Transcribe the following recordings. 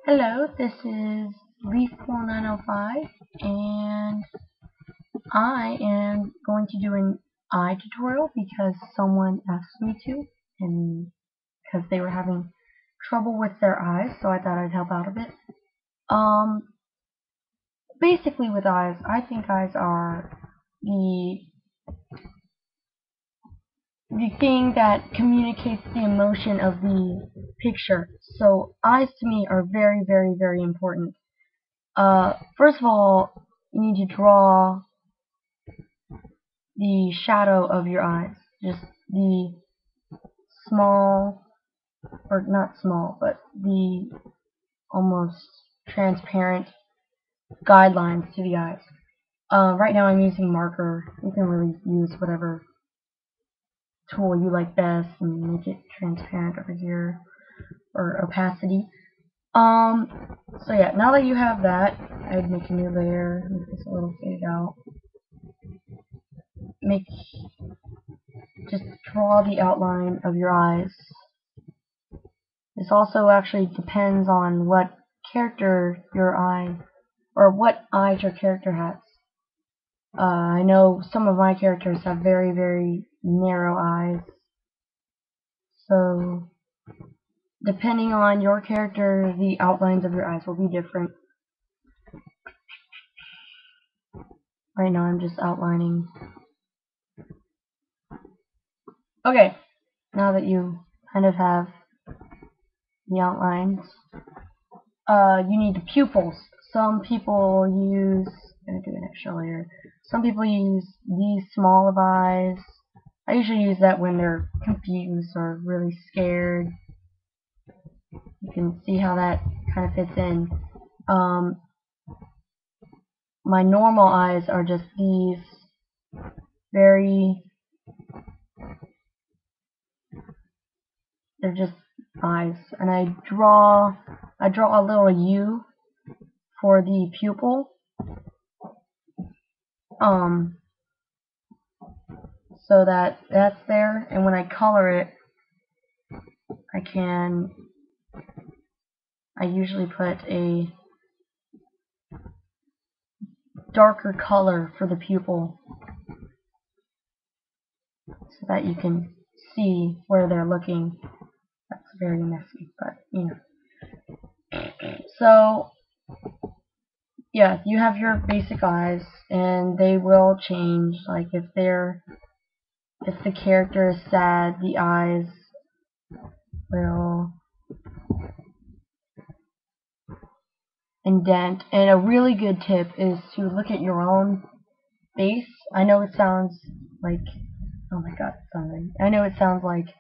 Hello, this is Leaf4905, and I am going to do an eye tutorial because someone asked me to, and because they were having trouble with their eyes, so I thought I'd help out a bit. Basically with eyes, I think eyes are the thing that communicates the emotion of the picture. So eyes to me are very, very, very important. First of all, you need to draw the shadow of your eyes. Just the small, or not small, but the almost transparent guidelines to the eyes. Right now I'm using marker. You can really use whatever tool you like best and make it transparent over here, or opacity. So yeah, now that you have that, I'd make a new layer, make this a little faded out. Just draw the outline of your eyes. This also actually depends on what character your eye, or what eyes your character has. I know some of my characters have very, very narrow eyes. So, depending on your character, the outlines of your eyes will be different. Right now I'm just outlining. Okay, now that you kind of have the outlines, you need the pupils. Some people use, I'm going to do an extra layer. Some people use these small of eyes. I usually use that when they're confused or really scared. You can see how that kind of fits in. My normal eyes are just these they're just eyes, and I draw a little U for the pupil, so that that's there, and when I color it, I usually put a darker color for the pupil so that you can see where they're looking. That's very messy, but you know. So yeah, you have your basic eyes, and they will change. Like if the character is sad, the eyes will indent. And a really good tip is to look at your own face. I know it sounds like, oh my god, sorry. I know it sounds like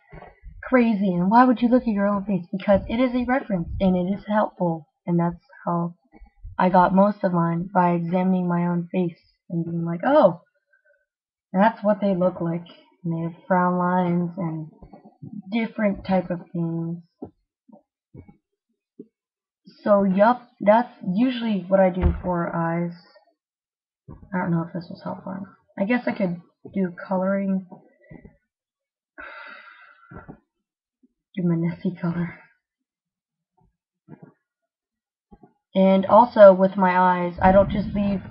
crazy, and why would you look at your own face? Because it is a reference, and it is helpful, and that's how I got most of mine, by examining my own face and being like, oh, that's what they look like. And they have frown lines and different type of things. So yup, that's usually what I do for eyes. I don't know if this was helpful. I guess I could do coloring. Do Manesi color. And also with my eyes, I don't just leave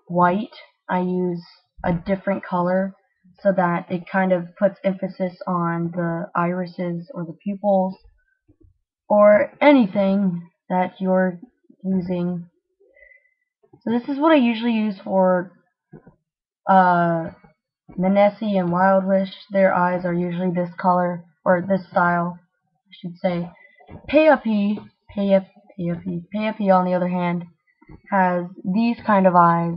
white. I use a different color so that it kind of puts emphasis on the irises or the pupils or anything that you're using. So this is what I usually use for Manesi and Wild Wish. Their eyes are usually this color, or this style, I should say. Peyapi, on the other hand, has these kind of eyes.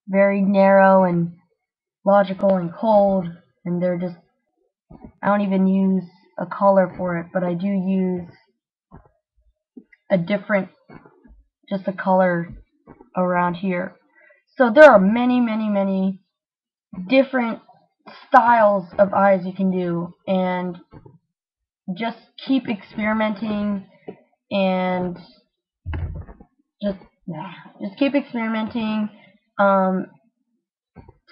Very narrow and logical and cold, and they're just, I don't even use a color for it, but I do use a different, just a color around here. So there are many, many, many different styles of eyes you can do, and just keep experimenting, and just keep experimenting.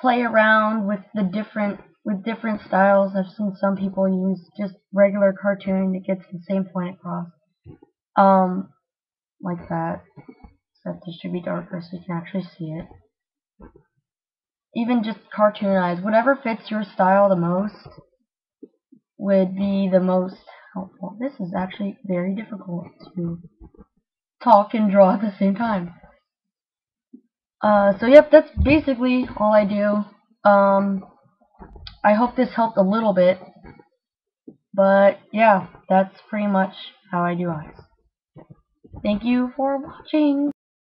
Play around with the different with different styles. I've seen some people use just regular cartoon, it gets the same point across. Like that. Except this should be darker so you can actually see it. Even just cartoon eyes, whatever fits your style the most would be the most helpful. This is actually very difficult to talk and draw at the same time. So yep, that's basically all I do. I hope this helped a little bit, but yeah, that's pretty much how I do eyes. Thank you for watching.